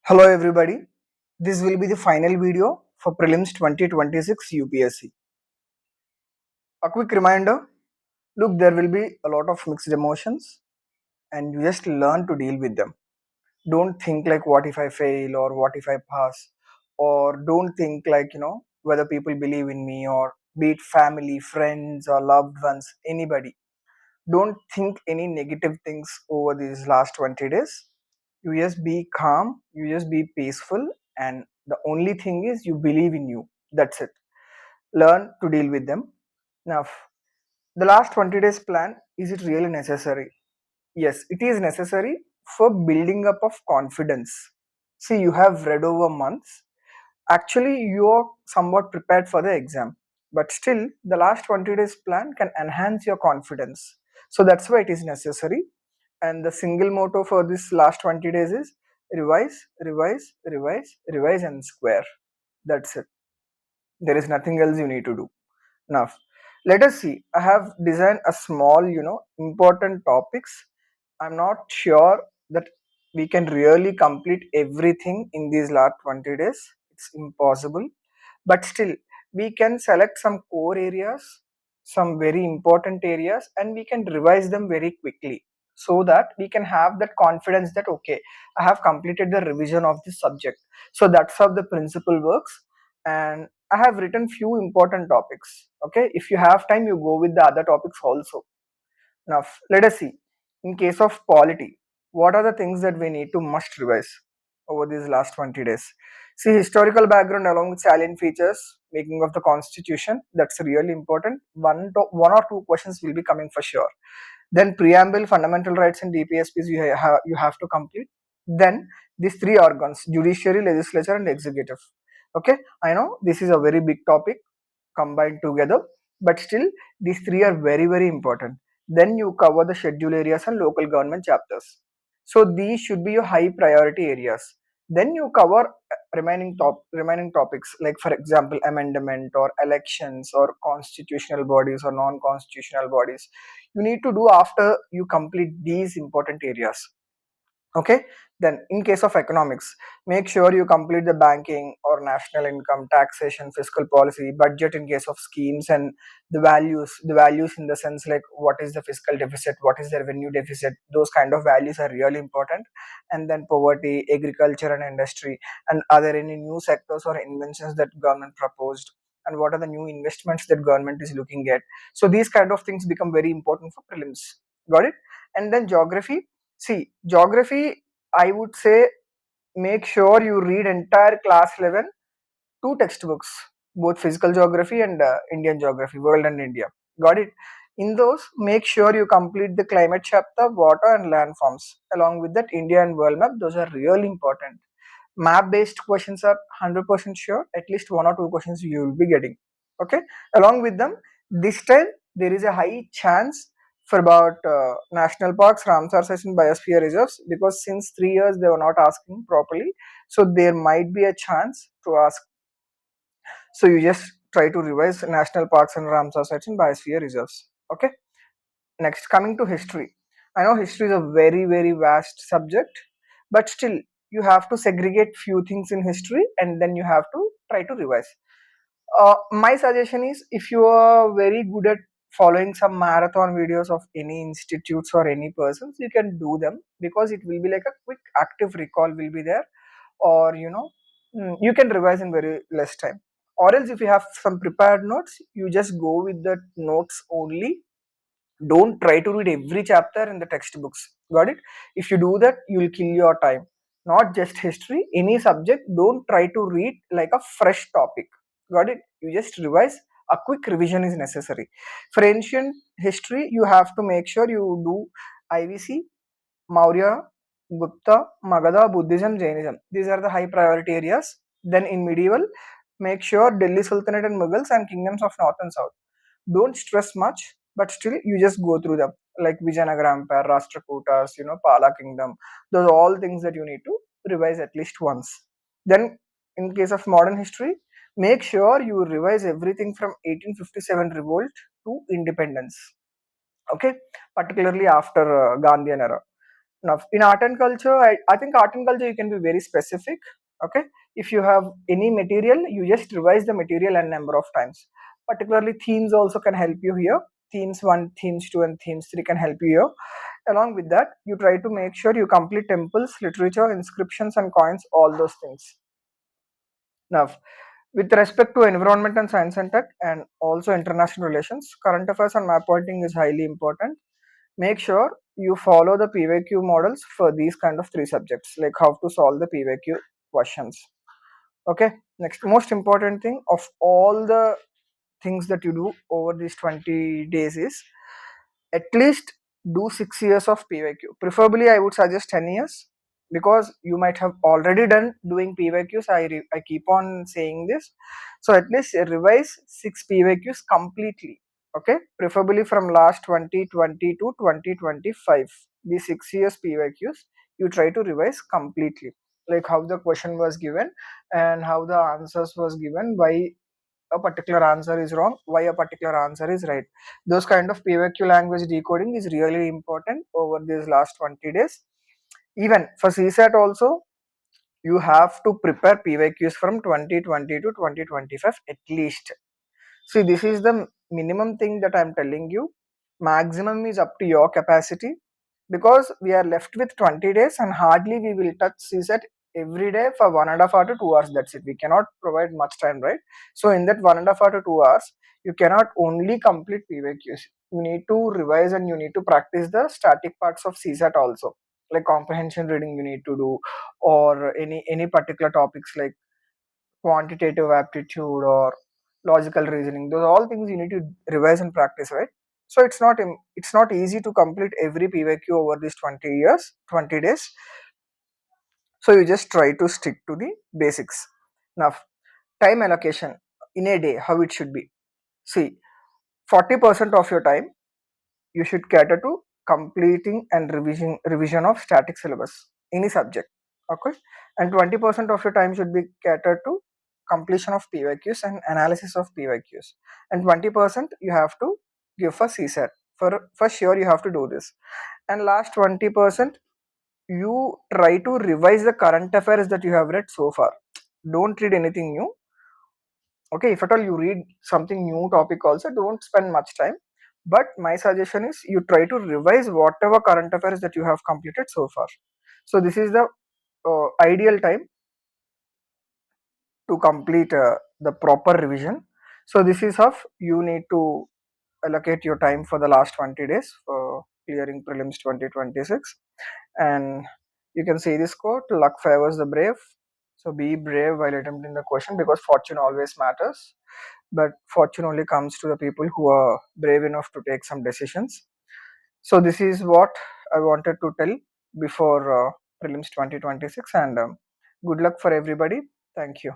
Hello everybody. This will be the final video for Prelims 2026 UPSC. A quick reminder, look, there will be a lot of mixed emotions and you just learn to deal with them. Don't think like what if I fail or what if I pass, or don't think like, whether people believe in me, or be it family, friends or loved ones, anybody. Don't think any negative things over these last 20 days. You just be calm, you just be peaceful, and the only thing is you believe in you. That's it. Learn to deal with them. Now, the last 20 days plan, is it really necessary? Yes, it is necessary for building up of confidence. See, you have read over months. Actually, you are somewhat prepared for the exam, but still, the last 20 days plan can enhance your confidence. So that's why it is necessary. And the single motto for this last 20 days is revise, revise, revise, revise, and square. That's it. There is nothing else you need to do. Now, let us see. I have designed a small, important topics. I'm not sure that we can really complete everything in these last 20 days. It's impossible, but still we can select some core areas, some very important areas, and we can revise them very quickly, so that we can have that confidence that okay, I have completed the revision of this subject. So that's how the principle works. And I have written few important topics. Okay, if you have time, you go with the other topics also. Now, let us see. In case of polity, what are the things that we need to must revise over these last 20 days? See, historical background along with salient features, making of the constitution, that's really important. One or two questions will be coming for sure. Then preamble, fundamental rights and DPSPs you have to complete. Then these three organs, judiciary, legislature and executive. Okay, I know this is a very big topic combined together, but still these three are very important. Then you cover the schedule areas and local government chapters. So these should be your high priority areas. Then you cover remaining topics, like for example amendment or elections or constitutional bodies or non-constitutional bodies. You need to do after you complete these important areas. Okay, then in case of economics, make sure you complete the banking or national income, taxation, fiscal policy, budget in case of schemes, and the values in the sense like what is the fiscal deficit, what is the revenue deficit. Those kind of values are really important. And then poverty, agriculture and industry, and are there any new sectors or inventions that government proposed, and what are the new investments that government is looking at. So these kind of things become very important for prelims. Got it? And then geography. See, geography, I would say make sure you read entire class 11 two textbooks, both physical geography and Indian geography, world and India. Got it? In those, make sure you complete the climate chapter, water and landforms. Along with that, India and world map, those are really important. Map based questions are 100% sure, at least one or two questions you will be getting. Okay, along with them, this time there is a high chance for about national parks, Ramsar sites and biosphere reserves, because since 3 years they were not asking properly, so there might be a chance to ask. So you just try to revise national parks and Ramsar sites and biosphere reserves. Okay, next, coming to history. I know history is a very vast subject, but still you have to segregate few things in history and then you have to try to revise. My suggestion is, if you are very good at following some marathon videos of any institutes or any persons, you can do them, because it will be like a quick active recall will be there. Or you can revise in very less time. Or else if you have some prepared notes, you just go with the notes only. Don't try to read every chapter in the textbooks. Got it? If you do that, you will kill your time. Not just history, any subject, don't try to read like a fresh topic. Got it? You just revise. A quick revision is necessary. For ancient history, you have to make sure you do IVC, Maurya, Gupta, Magadha, Buddhism, Jainism. These are the high priority areas. Then in medieval, make sure Delhi Sultanate and Mughals and kingdoms of north and south. Don't stress much, but still you just go through them, like Vijayanagara Empire, Rashtrakutas, Pala Kingdom. Those are all things that you need to revise at least once. Then in case of modern history, make sure you revise everything from 1857 revolt to independence. Okay, particularly after Gandhian era. Now, in art and culture, I think art and culture you can be very specific. Okay, if you have any material, you just revise the material and number of times. Particularly themes also can help you here. Themes 1, themes 2, and themes 3 can help you here. Along with that, you try to make sure you complete temples, literature, inscriptions, and coins, all those things. Now, with respect to environment and science and tech, and also international relations, current affairs and map pointing is highly important. Make sure you follow the PYQ models for these kind of three subjects, like how to solve the PYQ questions. Okay, next most important thing of all the things that you do over these 20 days is at least do 6 years of PYQ. Preferably, I would suggest 10 years because you might have already done doing PYQs. I keep on saying this. So at least revise 6 PYQs completely. Okay, preferably from last 2020 to 2025. The 6 years PYQs you try to revise completely, like how the question was given and how the answers was given, why a particular answer is wrong, why a particular answer is right. Those kind of PYQ language decoding is really important over these last 20 days. Even for CSAT also, you have to prepare PYQs from 2020 to 2025 at least. See, this is the minimum thing that I'm telling you. Maximum is up to your capacity because we are left with 20 days and hardly we will touch CSAT every day for 1.5 hour to 2 hours. That's it. We cannot provide much time, right? So, in that 1.5 hour to 2 hours, you cannot only complete PYQs. You need to revise and you need to practice the static parts of CSAT also, like comprehension reading you need to do, or any particular topics like quantitative aptitude or logical reasoning. Those are all things you need to revise and practice, right? So it's not easy to complete every PYQ over these 20 days. So you just try to stick to the basics. Now, time allocation in a day, how it should be. See, 40% of your time you should cater to completing and revision of static syllabus, any subject. Okay, and 20% of your time should be catered to completion of PYQs and analysis of PYQs, and 20% you have to give for CSAT. For sure you have to do this, and last 20% you try to revise the current affairs that you have read so far. Don't read anything new. Okay, if at all you read something new topic also, don't spend much time, but my suggestion is you try to revise whatever current affairs that you have completed so far. So this is the ideal time to complete the proper revision. So this is how you need to allocate your time for the last 20 days for clearing prelims 2026. And you can see this quote, luck favors the brave. So be brave while attempting the question because fortune always matters, but fortune only comes to the people who are brave enough to take some decisions. So this is what I wanted to tell before prelims 2026, and good luck for everybody. Thank you.